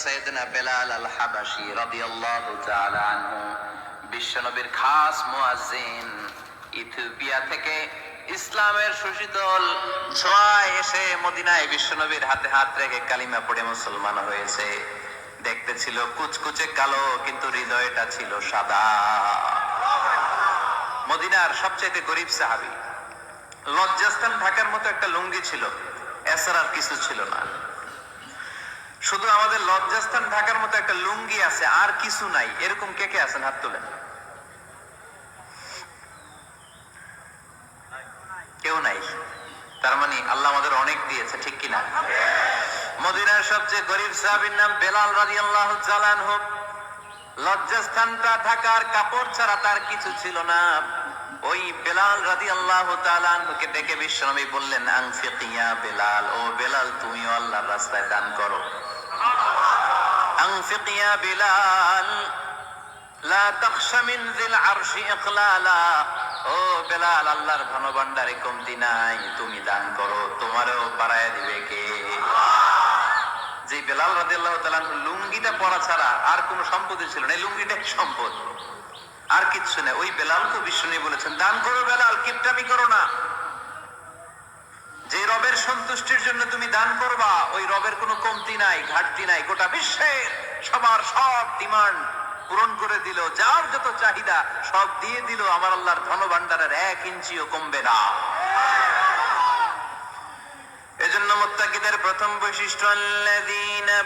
সাইয়েদনা বেলাল আল হাবাশী রাদিয়াল্লাহু তাআলা আনহু, বিশ্বনবীর খাস মুয়াজ্জিন, ইথিওপিয়া থেকে ইসলামের সুশীতল ছোঁয়ায় এসে মদিনায় বিশ্বনবীর হাতে হাত রেখে কালিমা পড়ে মুসলমান হয়েছে। দেখতে ছিল কুচকুচে কালো, কিন্তু হৃদয়টা ছিল সাদা। মদিনার সবচেয়ে গরিব সাহাবী। লজ্জাস্থান ঢাকার মতো একটা লুঙ্গি ছিল, এছাড়া আর কিছু ছিল না। শুধু আমাদের লজ্জাস্থান ঢাকার মতো একটা লুঙ্গি আছে, আর কিছু নাই। এরকম কে কে আছেন? হাত তোলেন। কেউ নাই। তার মানে আল্লাহ আমাদের অনেক দিয়েছে, ঠিক কিনা? মদিনার সবচেয়ে গরিব সাহাবীর নাম বেলাল রাদিয়াল্লাহু তাআলা আনহু। লজ্জাস্থানটা ঢাকার কাপড় ছাড়া তার কিছু ছিল না। ওই বেলাল রাদিয়াল্লাহু তাআলা আনহুকে দেখে বিশ্বনবী বললেন, আনফিক ইয়া বেলাল, ও বেলাল তুমিও আল্লাহর রাস্তায় দান করো। আনফিক ইয়া বেলাল লা তাখশা মিন যিল আরশি ইকলালা, ও বেলাল আল্লাহর ধনভাণ্ডারে কমতি নাই, তুমি দান করো, তোমারও বাড়ায় দিবে কে? যে বেলাল রাদিয়াল্লাহু তাআলা লুঙ্গিটা পরা ছাড়া আর কোনো সম্পত্তি ছিল না, এই লুঙ্গিটা সম্পদ, আর কিচ্ছু নেই। ওই বেলালকে বিশ্বনবী বলেছেন, দান করো বেলাল, কিপটামি করো না। যে রবের সন্তুষ্টির জন্য তুমি দান করবা, ওই রবের কোনো কমতি নাই, ঘাটতি নাই। গোটা বিশ্বের সবার সব ডিমান্ড পূরণ করে দিল, যার যত চাহিদা সব দিয়ে দিল, আমার আল্লাহর ধনভাণ্ডারের 1 ইঞ্চিও কমবে না। এজন্য মুত্তাকিদের প্রথম বৈশিষ্ট্য, আল্লাযীনা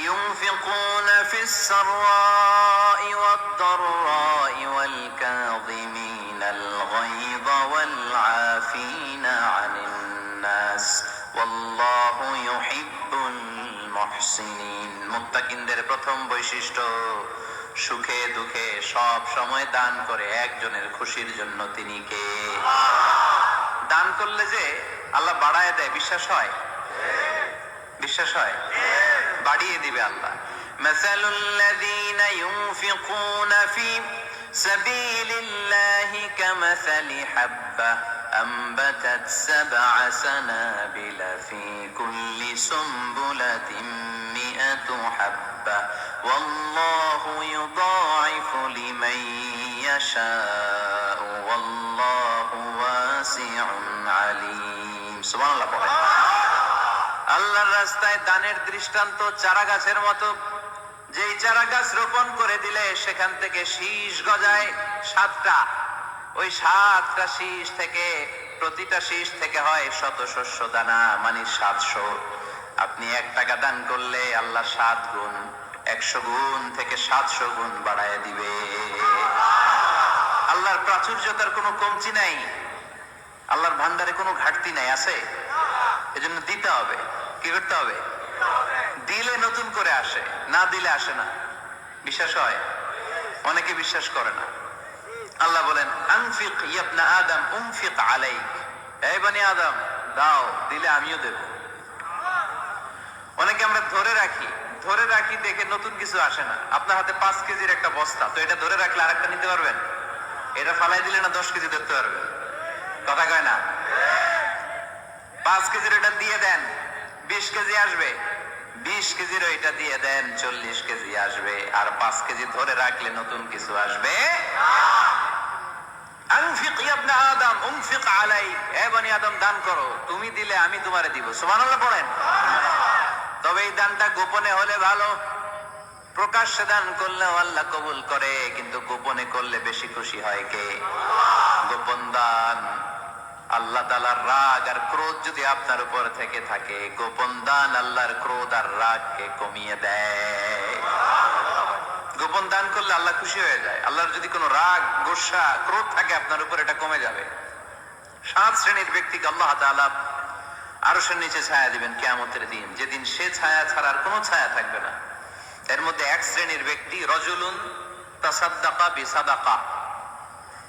ইউনফিকুনা ফিস সাররাই ওয়াদ দাররাই ওয়াল কাযিমিনাল গায়যা ওয়াল আফিনা আনিন নাস ওয়াল্লাহু ইউহিব্বুল মুহসিনিন। মুত্তাকিনদের প্রথম বৈশিষ্ট্য, সুখে দুঃখে সব সময় দান করে একজনের খুশির জন্য। তিনি কে? দান করলে যে আল্লাহ বাড়ায় দেয়, বিশ্বাস হয়? বিশ্বাস হয়? বাড়িয়ে দিবে আল্লাহ। মাসালুল্লাযীনা ইউনফিকুনা ফি সাবিলিল্লাহি কামাসালি হাব্বা আম্বাতাত সাবআ সানাবিলা ফি কুল্লি সুমবুলাতিন মিআতু হাব্বা ওয়াল্লাহু ইউদাঈফু লিমান ইয়াশাউ ওয়াল্লাহু ওয়াসিউন আলীম। সুবহানাল্লাহ পড়ে। আল্লাহর রাস্তায় দানের দৃষ্টান্ত চারা গাছের মতো। যেই চারা গাছ রোপণ করে দিলে সেখান থেকে শীষ গজায় 7টা। ওই 7টা শীষ থেকে, প্রতিটা শীষ থেকে হয় শত শস্য দানা, মানে 700। আপনি 1 টাকা দান করলে আল্লাহ 7 গুণ, 100 গুণ থেকে 700 গুণ বাড়ায় দিবে। আল্লাহর প্রাচুর্যতার কোনো কমতি নাই, আল্লাহর ভান্ডারে কোনো ঘাটতি নাই। আছে? এজন্য দিতে হবে। কি করতে হবে? দিলে নতুন করে আসে, না দিলে আসে না। বিশ্বাস হয়? অনেকে বিশ্বাস করে না। আল্লাহ বলেন, আনফিক ইয়া ইবনা আদম উনফিক আলাইক, এই বনি আদম দাও, দিলে আমিও দেব। অনেকে আমরা ধরে রাখি দেখে নতুন কিছু আসে না। আপনার হাতে 5 কেজির একটা বস্তা, তো এটা ধরে রাখলে আরেকটা নিতে পারবেন? এটা ফালাই দিলে না 10 কেজি ধরতে পারবেন? কথা কয় না? 5 কেজির এটা দিয়ে দেন, 20 কেজি আসবে। 20 কেজির এটা দিয়ে দেন, 40 কেজি আসবে। আর 5 কেজি ধরে রাখলে নতুন কিছু আসবে। আনফিক ইয়া ইবনা আদম উনফিক আলাইক, হে বনি আদম দান করো, তুমি দিলে আমি তোমারে দিব। সুবহানাল্লাহ পড়েন। তবে এই দানটা গোপনে হলে ভালো। প্রকাশ্যে দান করলেও আল্লাহ কবুল করে, কিন্তু গোপনে করলে বেশি খুশি হয় কে? গোপন দান। আল্লাহ তাআলার রাগ আর ক্রোধ যদি আপনার উপর থেকে থাকে, গোপন দান আল্লাহর ক্রোধ আর রাগকে কমিয়ে দেয়। গোপন দান করলে আল্লাহ খুশি হয়ে যায়। আল্লাহর যদি কোনো রাগ, গোসা, ক্রোধ থাকে আপনার উপর, এটা কমে যাবে। 7 শ্রেণীর ব্যক্তিকে আল্লাহ তাআলা আরশের নিচে ছায়া দিবেন কিয়ামতের দিন, যেদিন সে ছায়া ছাড়া আর কোনো ছায়া থাকবে না। এর মধ্যে 1 শ্রেণীর ব্যক্তি, রজুলুন তাসাদ্দাকা বিসাদাকা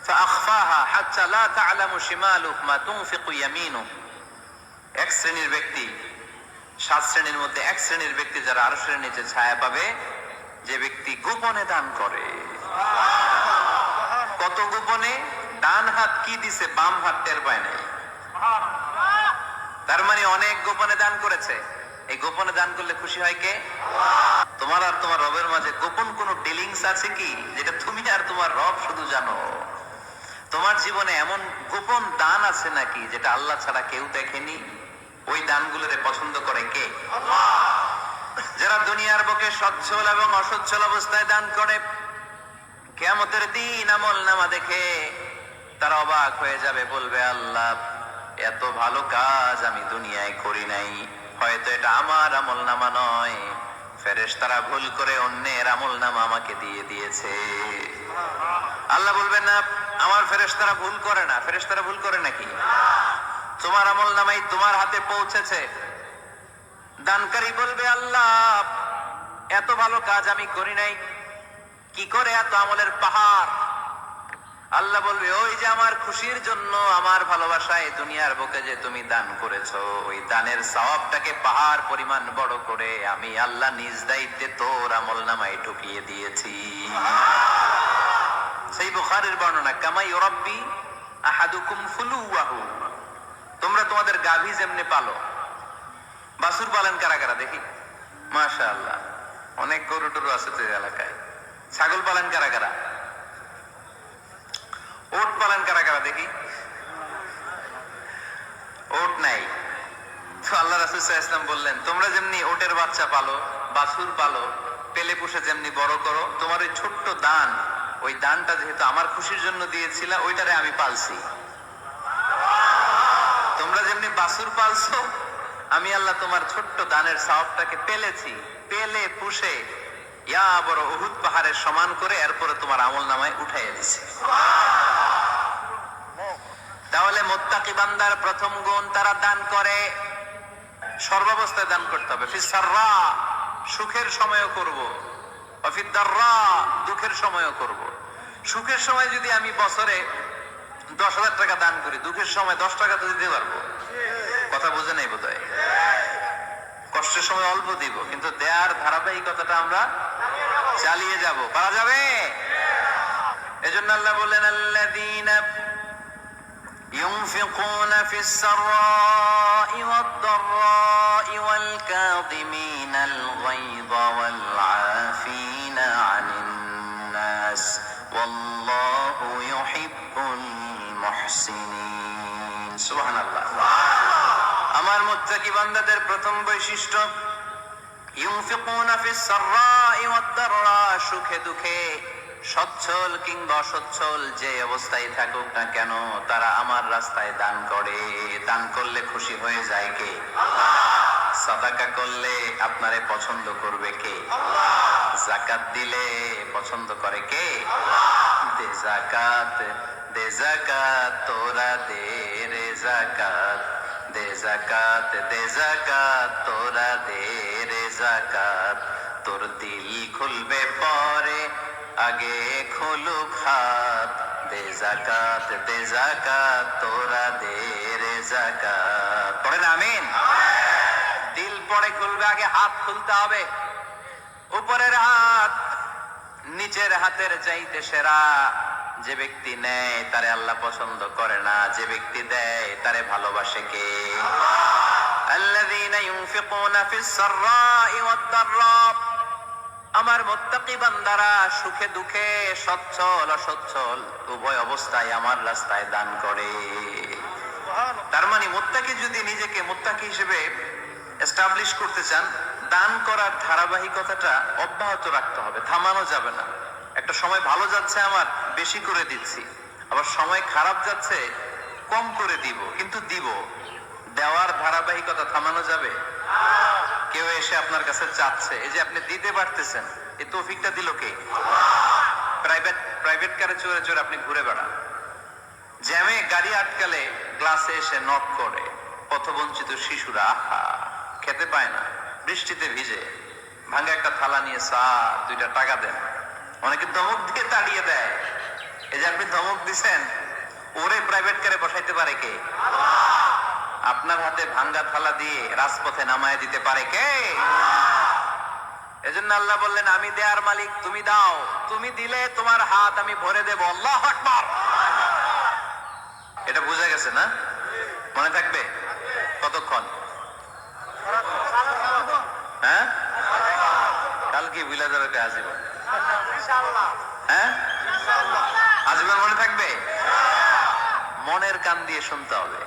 ফাআখফাহা হাত্তা লা তা'লামু শিমালুহু মা তুনফিকু ইয়ামিনুহু। 1 শ্রেণীর ব্যক্তি, 7 শ্রেণীর মধ্যে 1 শ্রেণীর ব্যক্তি যারা আরশের নিচে ছায়া পাবে, যে ব্যক্তি গোপনে দান করে। কত গোপনে? ডান হাত কি দিছে, বাম হাত টের পায় নাই। তার মানে অনেক গোপনে দান করেছে। এই গোপনে দান করলে খুশি হয় কে? তোমার আর তোমার রবের মাঝে গোপন কোন ডিলিংস আছে কি, যেটা তুমি আর তোমার রব শুধু জানো? তোমার জীবনে এমন গোপন দান আছে নাকি যেটা আল্লাহ ছাড়া কেউ দেখেনি? ওই দানগুলোরে পছন্দ করে কে? আল্লাহ। যারা দুনিয়ার বুকে সচ্ছল এবং অসচ্ছল অবস্থায় দান করে, কিয়ামতের দিন আমল নামা দেখে তারা অবাক হয়ে যাবে, বলবে আল্লাহ এত ভালো কাজ আমি দুনিয়ায় করি নাই, হয়তো এটা আমার আমল নামা নয়, ফেরেশতারা ভুল করে অন্যের আমল নামা আমাকে দিয়ে দিয়েছে। আল্লাহ বলবেন না আমার ফেরেশতারা ভুল করে না। ফেরেশতারা ভুল করে নাকি? তোমার আমল নামাই তোমার হাতে পৌঁছেছে। দানকারী বলবে আল্লাহ এত ভালো কাজ আমি করি নাই, কি করে এত আমলের পাহাড়? আল্লাহ বলবে ওই যে আমার খুশির জন্য, আমার ভালোবাসায় দুনিয়ার বুকে যে তুমি দান করেছো, ওই দানের সওয়াবটাকে পাহাড় পরিমাণ বড় করে আমি আল্লাহ নিজ দায়িত্বে তোর আমল নামায় ঢুকিয়ে দিয়েছি। সেই বুখারীর বর্ণনা, কামা ইউরাব্বি আহাদুকুম ফুলুয়াহু, তোমরা তোমাদের গাভী যেমনে পালো। বাছুর পালন কারা কারা দেখি? মাশাআল্লাহ, অনেক গরু টরু আছে তো এলাকায়। ছাগল পালন কারা কারা? ওট পালন কারা কারা দেখি? ওট নাই তো আল্লাহ রাসূল সাল্লাল্লাহু আলাইহি ওয়াসাল্লাম বললেন তোমরা যেমনি ওটের বাচ্চা পালো, বাছুর পালো, পেলে পুষে যেমনি বড় করো, তোমার ওই ছোট্ট দান, ওই দানটা যেহেতু আমার খুশির জন্য দিয়েছিলা, ওইটারে আমি পালছি। তোমরা যেমনি বাছুর পালছো, আমি আল্লাহ তোমার ছোট্ট দানের সওয়াবটাকে পেলেছি, পেলে পুষে ইয়া বড় উহুদ পাহাড়ের সমান করে এরপরে তোমার আমল নামায় উঠাইয়া দিছি। তাহলে মুত্তাকি বান্দার প্রথম গুণ, তারা দান করে, সর্বাবস্থায় দান করতে হবে। ফিস সাররা, সুখের সময়ও করব, ওয়া ফিদ দাররা, দুঃখের সময়ও করব। সুখের সময় যদি আমি বছরে 10,000 টাকা দান করি, দুঃখের সময় 10 টাকা তো দিতে পারবো। কথা বুঝে নাই বোধহয়? কষ্টের সময় অল্প দিব, কিন্তু দেয়ার ধারাবাহিকতাটা আমরা চালিয়ে যাব। পারা যাবে? এজন্য আল্লাহ বললেন আল্লাযীনা ইউনফিকুনা ফিস সাররাই ওয়াদ দাররাই ওয়াল কাযিমিনাল গায়যা ওয়াল আফিনা আনিন নাস ওয়াল্লাহু ইউহিব্বুল মুহসিনিন। সুবহানাল্লাহ। আমার মুত্তাকি বান্দাদের প্রথম বৈশিষ্ট্য ইউনফিকুনা ফিস সাররাই ওয়াদ দাররা, সুখে দুঃখে, সচ্ছল কিংবা অসচ্ছল যে অবস্থায় থাকুক না কেন, তারা আমার রাস্তায় দান করে। দান করলে খুশি হয়ে যায় কে? আল্লাহ। সাদাকা করলে আপনারে পছন্দ করবে কে? আল্লাহ। যাকাত দিলে পছন্দ করে কে? আল্লাহ। দে যাকাত, দে যাকাত, তোরা দে রে যাকাত, দে যাকাত, দে যাকাত, তোরা দে রে যাকাত, তোর দিল খুলবে পরে আগে খুলুক হাত, দে যাকাত, দে যাকাত, তোরা দে রে যাকাত। পড়েন আমিন। দিল পরে খুলবে, আগে হাত খুলতে হবে। উপরের হাত নিচের হাতের চাইতে সেরা। যে ব্যক্তি নেয় তারে আল্লাহ পছন্দ করে না, যে ব্যক্তি দেয় তারে ভালোবাসে কে? আল্লাযীনা ইউনফিকুনা ফিস সাররাই ওয়াদ দাররা, আমার মুত্তাকি বান্দারা সুখে দুঃখে, সচ্ছল অসচ্ছল উভয় অবস্থায় আমার রাস্তায় দান করে। তার মানে মুত্তাকি যদি নিজেকে মুত্তাকি হিসেবে এস্টাবলিশ করতে চান, দান করার ধারাবাহিকতাটা অব্যাহত রাখতে হবে, থামানো যাবে না। একটা সময় ভালো যাচ্ছে আমার, বেশি করে দিচ্ছি, আবার সময় খারাপ যাচ্ছে, কম করে দিব, কিন্তু দিব। দেওয়ার ধারাবাহিকতা থামানো যাবে? কেউ এসে আপনার কাছে চাচ্ছে, এই যে আপনি দিতে পারতেছেন, এই তৌফিকটা দিল কে? প্রাইভেট কারে চড়ে চড়ে আপনি ঘুরে বেড়ান, জ্যামে গাড়ি আটকালে ক্লাসে এসে নক করে, পথবঞ্চিত শিশুরা আহা খেতে পায় না, বৃষ্টিতে ভিজে, ভাঙা একটা থালা নিয়ে স্যার 2টা টাকা দেন। অনেকে ধমক দিয়ে তাড়িয়ে দেয়। এই যে আপনি ধমক দিছেন, ওরে প্রাইভেট কারে বসাইতে পারে কে? আপনার হাতে ভাঙ্গা থালা দিয়ে রাজপথে নামায় দিতে পারে কে? এজন্য আল্লাহ বললেন আমি দেয়ার মালিক, তুমি দাও, তুমি দিলে তোমার হাত আমি ভরে দেব। আল্লাহু আকবার। এটা বুঝা গেছে না? মনে থাকবে কতক্ষণ? হ্যাঁ, কালকে বুঝলা যাবে আজীবন। হ্যাঁ, আজীবন মনে থাকবে। মনের কান দিয়ে শুনতে হবে,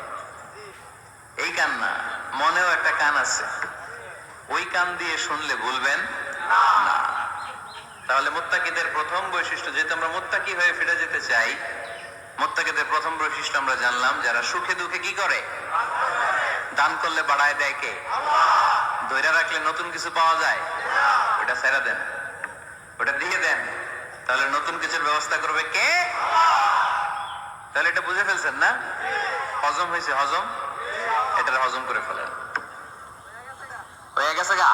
এই কান না, মনেও একটা কান আছে, ওই কান দিয়ে শুনলে ভুলবেন না। তাহলে মুত্তাকিদের প্রথম বৈশিষ্ট্য, যেহেতু আমরা মুত্তাকি হয়ে ফিরে যেতে চাই, মুত্তাকিদের প্রথম বৈশিষ্ট্য আমরা জানলাম, যারা সুখে দুঃখে কি করে, দান করলে বাড়ায় দেয় কে? ধৈর্য রাখলে নতুন কিছু পাওয়া যায়, ওটা ছেড়ে দেন, ওটা দিয়ে দেন, তাহলে নতুন কিছুর ব্যবস্থা করবে কে? তাহলে এটা বুঝে ফেলছেন না? হজম হয়েছে, হজম, এটা হজম করে ফেলেন, হয়ে গেছে গা।